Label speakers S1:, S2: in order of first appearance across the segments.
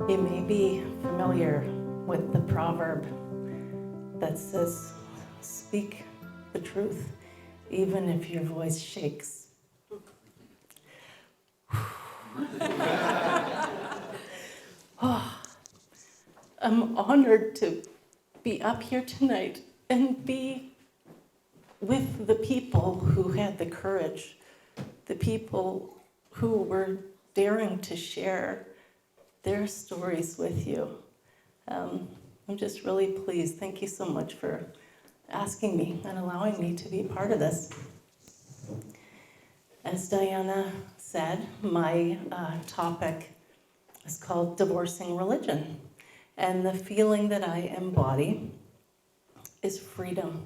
S1: You may be familiar with the proverb that says, speak the truth, even if your voice shakes. Oh, I'm honored to be up here tonight and be with the people who had the courage, the people who were daring to share their stories with you. I'm just really pleased. Thank you so much for asking me and allowing me to be part of this. As Diana said, my topic is called Divorcing Religion. And the feeling that I embody is freedom.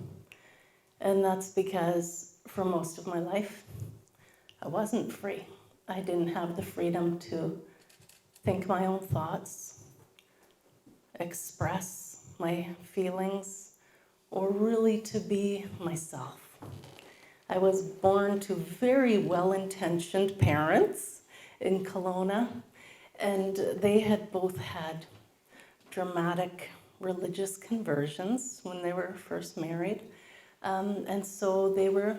S1: And that's because for most of my life, I wasn't free. I didn't have the freedom to think my own thoughts, express my feelings, or really to be myself. I was born to very well-intentioned parents in Kelowna, and they had both had dramatic religious conversions when they were first married. And so they were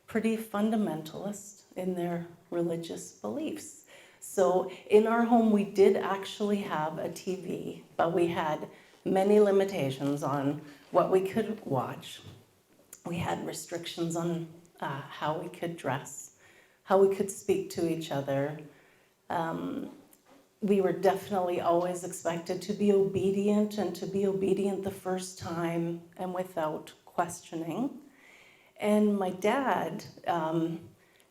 S1: pretty fundamentalist in their religious beliefs. So in our home, we did actually have a TV, but we had many limitations on what we could watch. We had restrictions on how we could dress, how we could speak to each other. We were definitely always expected to be obedient and to be obedient the first time and without questioning. And my dad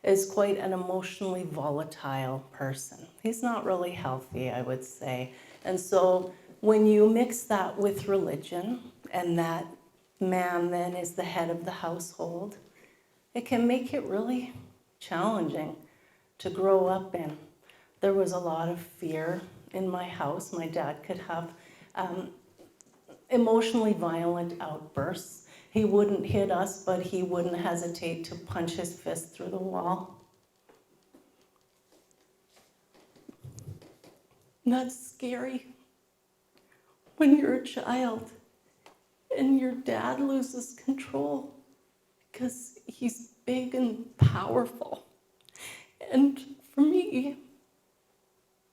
S1: is quite an emotionally volatile person. He's not really healthy, I would say. And so when you mix that with religion, and that man then is the head of the household, it can make it really challenging to grow up in. There was a lot of fear in my house. My dad could have emotionally violent outbursts. He wouldn't hit us, but he wouldn't hesitate to punch his fist through the wall. And that's scary when you're a child and your dad loses control because he's big and powerful. And for me,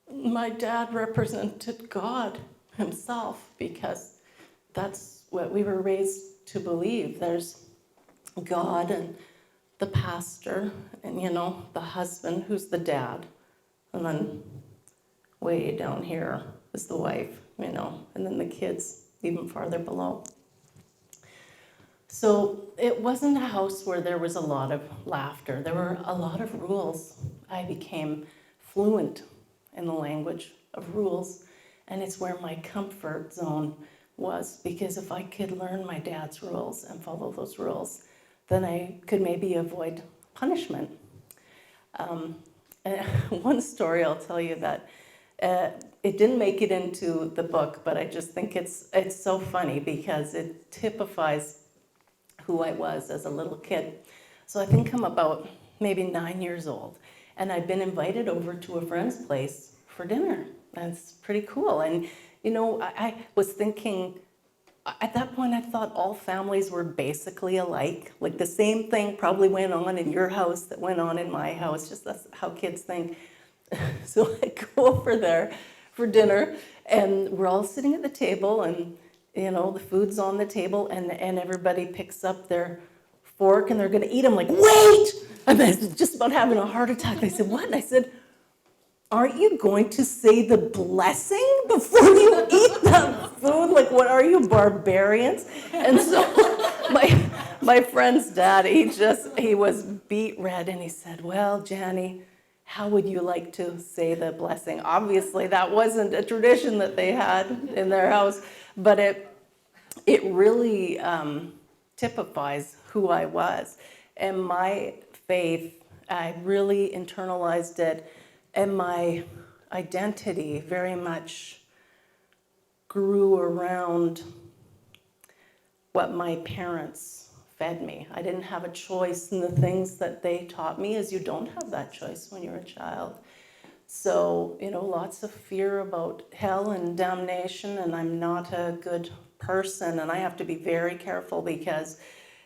S1: my dad represented God himself because that's what we were raised to believe. There's God and the pastor and, the husband who's the dad. And then way down here is the wife, and then the kids even farther below. So it wasn't a house where there was a lot of laughter. There were a lot of rules. I became fluent in the language of rules, and it's where my comfort zone was, because if I could learn my dad's rules and follow those rules, then I could maybe avoid punishment. One story I'll tell you that it didn't make it into the book, but I just think it's so funny because it typifies who I was as a little kid. So I think I'm about maybe 9 years old, and I'd been invited over to a friend's place for dinner. That's pretty cool. And I was thinking, at that point I thought all families were basically alike. Like the same thing probably went on in your house that went on in my house, just that's how kids think. So I go over there for dinner, and we're all sitting at the table, and the food's on the table, and everybody picks up their fork, and they're gonna eat them, like, wait! And I was just about having a heart attack. They said, what? And I said, aren't you going to say the blessing before you eat the food? Like, what are you, barbarians? And so my friend's dad, he was beet red, and he said, well, Jani, how would you like to say the blessing? Obviously, that wasn't a tradition that they had in their house, but it really typifies who I was. And my faith, I really internalized it, and my identity very much grew around what my parents fed me. I didn't have a choice in the things that they taught me, as you don't have that choice when you're a child. So, lots of fear about hell and damnation, and I'm not a good person, and I have to be very careful because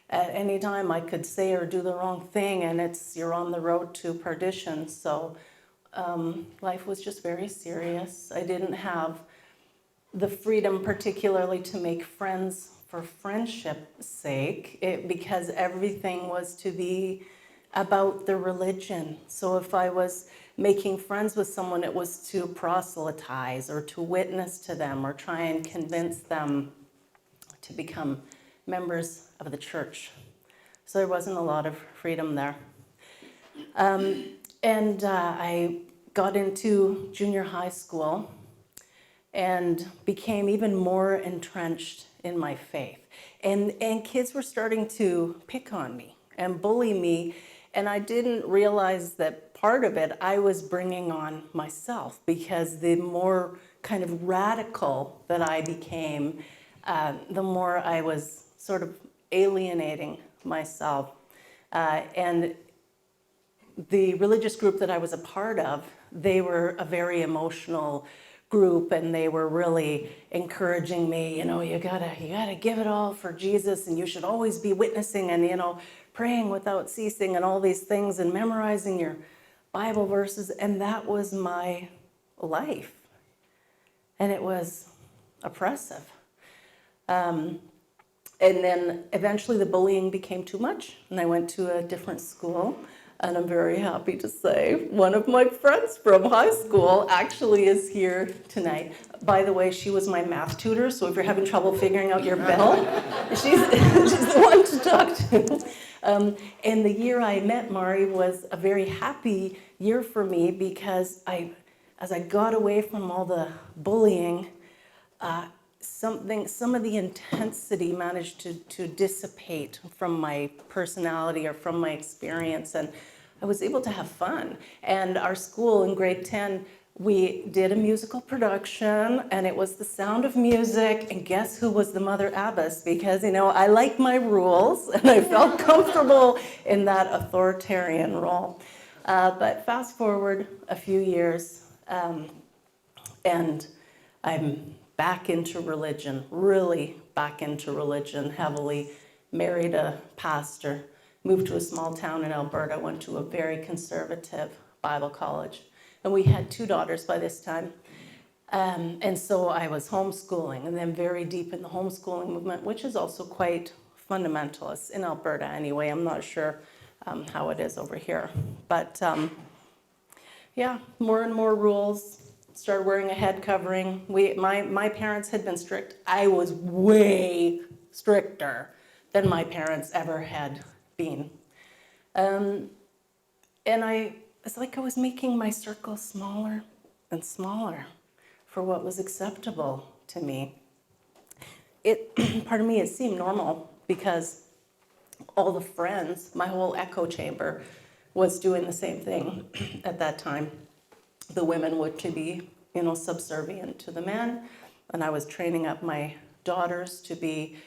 S1: at any time I could say or do the wrong thing, and you're on the road to perdition. So life was just very serious. I didn't have the freedom particularly to make friends for friendship's sake, because everything was to be about the religion. So if I was making friends with someone, it was to proselytize or to witness to them or try and convince them to become members of the church. So there wasn't a lot of freedom there. And I got into junior high school and became even more entrenched in my faith. And kids were starting to pick on me and bully me, and I didn't realize that part of it I was bringing on myself, because the more kind of radical that I became, the more I was sort of alienating myself. And the religious group that I was a part of, they were a very emotional group, and they were really encouraging me, you gotta give it all for Jesus, and you should always be witnessing and, praying without ceasing and all these things and memorizing your Bible verses. And that was my life. And it was oppressive. And then eventually the bullying became too much, and I went to a different school. And I'm very happy to say one of my friends from high school actually is here tonight. By the way, she was my math tutor, so if you're having trouble figuring out your bell, she's the one to talk to. And the year I met Mari was a very happy year for me, because as I got away from all the bullying, some of the intensity managed to dissipate from my personality or from my experience, and I was able to have fun. And our school in grade 10, we did a musical production, and it was The Sound of Music, and guess who was the Mother Abbess? Because, I like my rules, and I felt comfortable in that authoritarian role. But fast forward a few years, and I'm back into religion, really back into religion heavily, married a pastor, moved to a small town in Alberta, went to a very conservative Bible college. And we had 2 daughters by this time. And so I was homeschooling, and then very deep in the homeschooling movement, which is also quite fundamentalist in Alberta anyway. I'm not sure how it is over here. But yeah, more and more rules. Started wearing a head covering. My parents had been strict. I was way stricter than my parents ever had been. And it's like I was making my circle smaller and smaller for what was acceptable to me. Pardon me, it seemed normal because all the friends, my whole echo chamber was doing the same thing at that time. The women were to be, subservient to the men, and I was training up my daughters to be,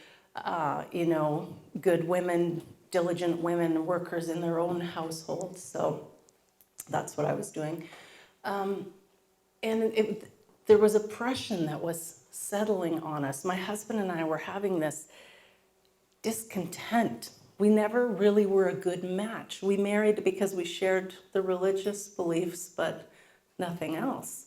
S1: good women, diligent women, workers in their own households. So that's what I was doing. There was oppression that was settling on us. My husband and I were having this discontent. We never really were a good match. We married because we shared the religious beliefs, but nothing else.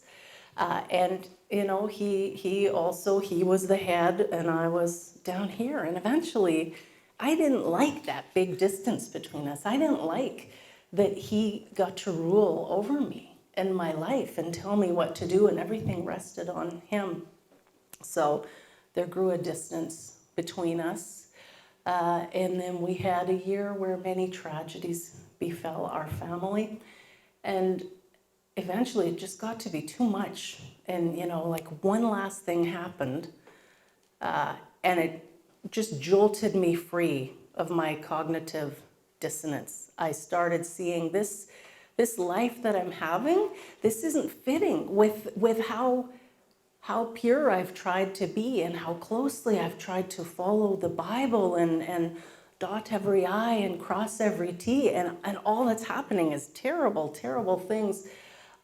S1: He was the head and I was down here. And eventually, I didn't like that big distance between us. I didn't like that he got to rule over me and my life and tell me what to do, and everything rested on him. So there grew a distance between us. And then we had a year where many tragedies befell our family. And eventually it just got to be too much. And, one last thing happened, and it just jolted me free of my cognitive dissonance. I started seeing this life that I'm having, this isn't fitting with how pure I've tried to be and how closely I've tried to follow the Bible and dot every I and cross every T, and all that's happening is terrible, terrible things.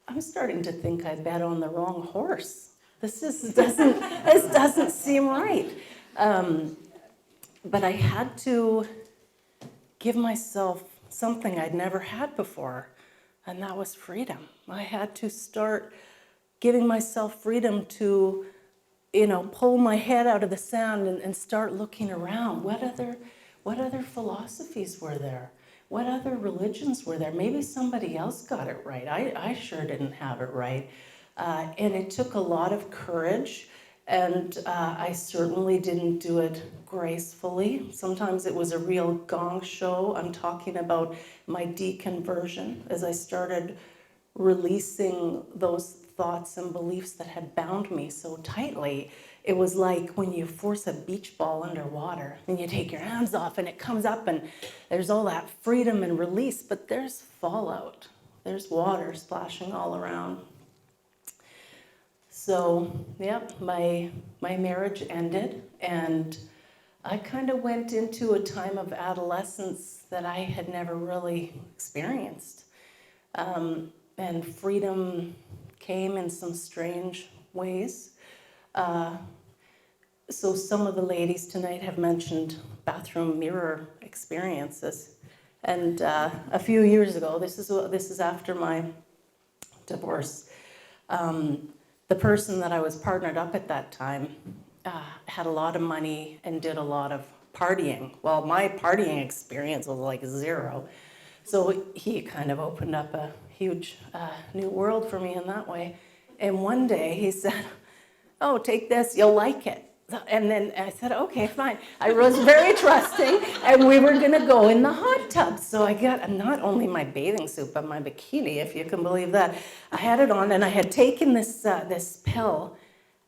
S1: I'm starting to think I bet on the wrong horse. This doesn't seem right. But I had to give myself something I'd never had before, and that was freedom. I had to start giving myself freedom to, pull my head out of the sand and start looking around. What other philosophies were there? What other religions were there? Maybe somebody else got it right. I sure didn't have it right. And it took a lot of courage, and I certainly didn't do it gracefully. Sometimes it was a real gong show. I'm talking about my deconversion as I started releasing those thoughts and beliefs that had bound me so tightly. It was like when you force a beach ball underwater and you take your hands off and it comes up and there's all that freedom and release, but there's fallout. There's water splashing all around. So, my marriage ended, and I kind of went into a time of adolescence that I had never really experienced. And freedom came in some strange ways. So some of the ladies tonight have mentioned bathroom mirror experiences. And a few years ago, this is after my divorce, the person that I was partnered up at that time had a lot of money and did a lot of partying. Well, my partying experience was like zero. So he kind of opened up a huge new world for me in that way. And one day he said, "Oh, take this, you'll like it." And then I said, "Okay, fine." I was very trusting, and we were gonna go in the hot tub. So I got not only my bathing suit, but my bikini, if you can believe that. I had it on, and I had taken this pill,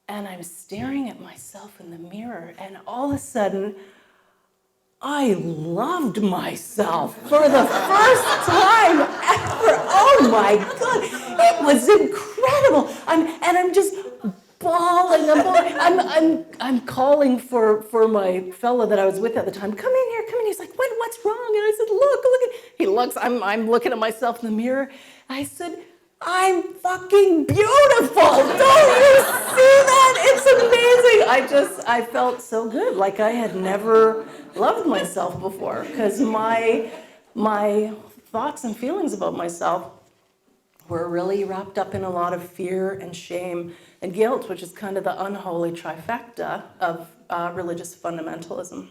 S1: and I'm staring at myself in the mirror, and all of a sudden, I loved myself for the first time ever. Oh my God, it was incredible. I'm just bawling. I'm calling for my fella that I was with at the time. Come in here, come in. He's like, what's wrong? And I said, look. He looks. I'm looking at myself in the mirror. I said, "I'm fucking beautiful. Don't you see that? It's amazing." I felt so good, like I had never loved myself before, because my thoughts and feelings about myself were really wrapped up in a lot of fear and shame and guilt, which is kind of the unholy trifecta of religious fundamentalism.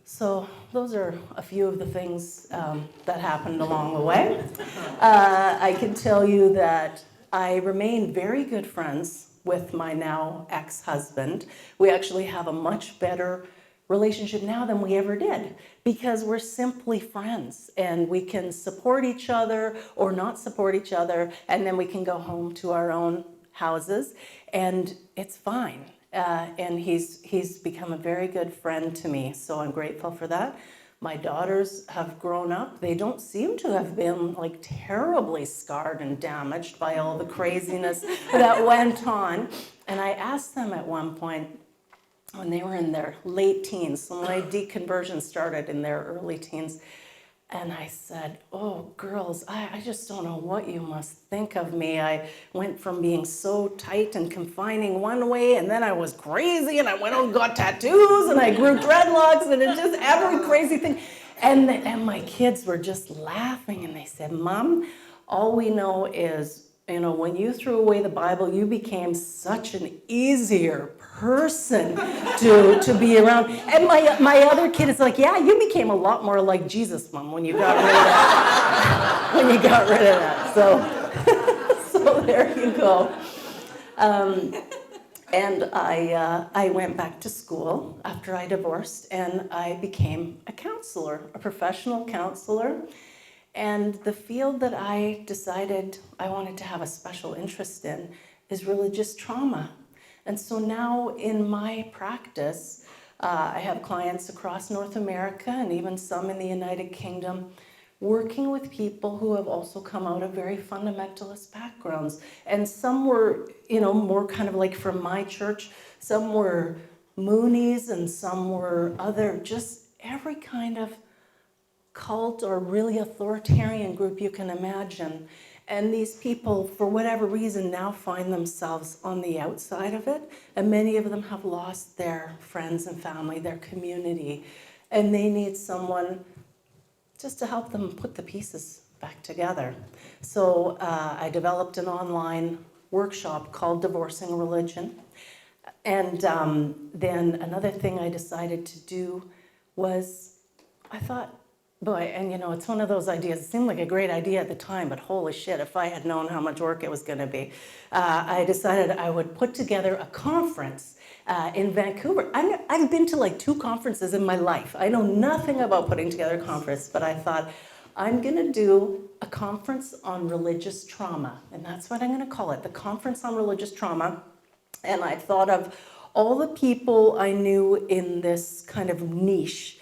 S1: So those are a few of the things that happened along the way. I can tell you that I remain very good friends with my now ex-husband. We actually have a much better relationship now than we ever did, because we're simply friends and we can support each other or not support each other, and then we can go home to our own houses and it's fine. And he's become a very good friend to me, so I'm grateful for that. My daughters have grown up. They don't seem to have been like terribly scarred and damaged by all the craziness that went on. And I asked them at one point, when they were in their late teens, so my deconversion started in their early teens, and I said, "Oh, girls, I just don't know what you must think of me. I went from being so tight and confining one way, and then I was crazy, and I went and got tattoos, and I grew dreadlocks, and it just every crazy thing." And my kids were just laughing, and they said, "Mom, all we know is, when you threw away the Bible, you became such an easier person to be around." And my other kid is like, "Yeah, you became a lot more like Jesus, Mom, when you got rid of that." When you got rid of that. So there you go. And I went back to school after I divorced, and I became a counselor, a professional counselor. And the field that I decided I wanted to have a special interest in is religious trauma. And so now in my practice, I have clients across North America and even some in the United Kingdom, working with people who have also come out of very fundamentalist backgrounds. And some were, more kind of like from my church, some were Moonies, and some were other, just every kind of cult or really authoritarian group you can imagine. And these people, for whatever reason, now find themselves on the outside of it. And many of them have lost their friends and family, their community. And they need someone just to help them put the pieces back together. So I developed an online workshop called Divorcing Religion. And then another thing I decided to do was, I thought, boy, and it's one of those ideas, it seemed like a great idea at the time, but holy shit, if I had known how much work it was gonna be. I decided I would put together a conference in Vancouver. I've been to like 2 conferences in my life. I know nothing about putting together a conference, but I thought, I'm gonna do a conference on religious trauma, and that's what I'm gonna call it, the Conference on Religious Trauma. And I thought of all the people I knew in this kind of niche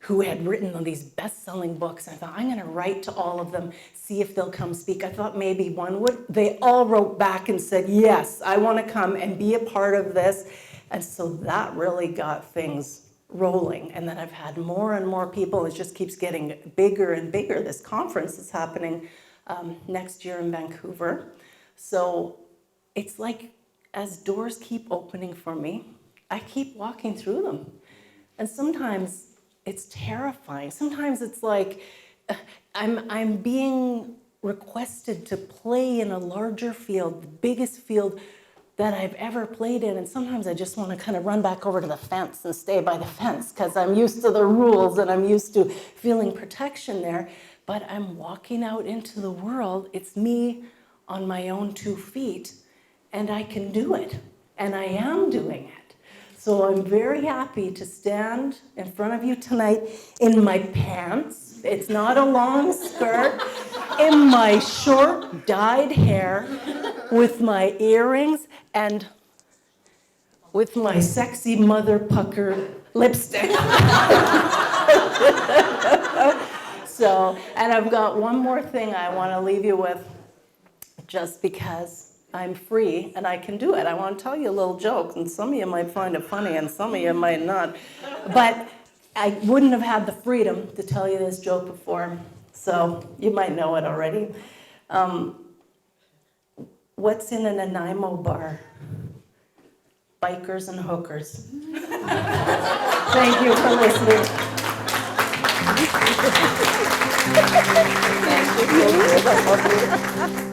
S1: who had written on these best-selling books. I thought, I'm gonna write to all of them, see if they'll come speak. I thought maybe one would. They all wrote back and said, yes, I wanna come and be a part of this. And so that really got things rolling. And then I've had more and more people. It just keeps getting bigger and bigger. This conference is happening next year in Vancouver. So it's like, as doors keep opening for me, I keep walking through them. And sometimes it's terrifying. Sometimes it's like I'm being requested to play in a larger field, the biggest field that I've ever played in. And sometimes I just want to kind of run back over to the fence and stay by the fence because I'm used to the rules and I'm used to feeling protection there. But I'm walking out into the world. It's me on my own 2 feet. And I can do it, and I am doing it. So I'm very happy to stand in front of you tonight in my pants. It's not a long skirt, in my short dyed hair, with my earrings, and with my sexy mother pucker lipstick. So, and I've got one more thing I want to leave you with, just because I'm free and I can do it. I want to tell you a little joke, and some of you might find it funny and some of you might not. But I wouldn't have had the freedom to tell you this joke before, so you might know it already. What's in an Nanaimo bar? Bikers and hookers. Thank you for listening. Thank you.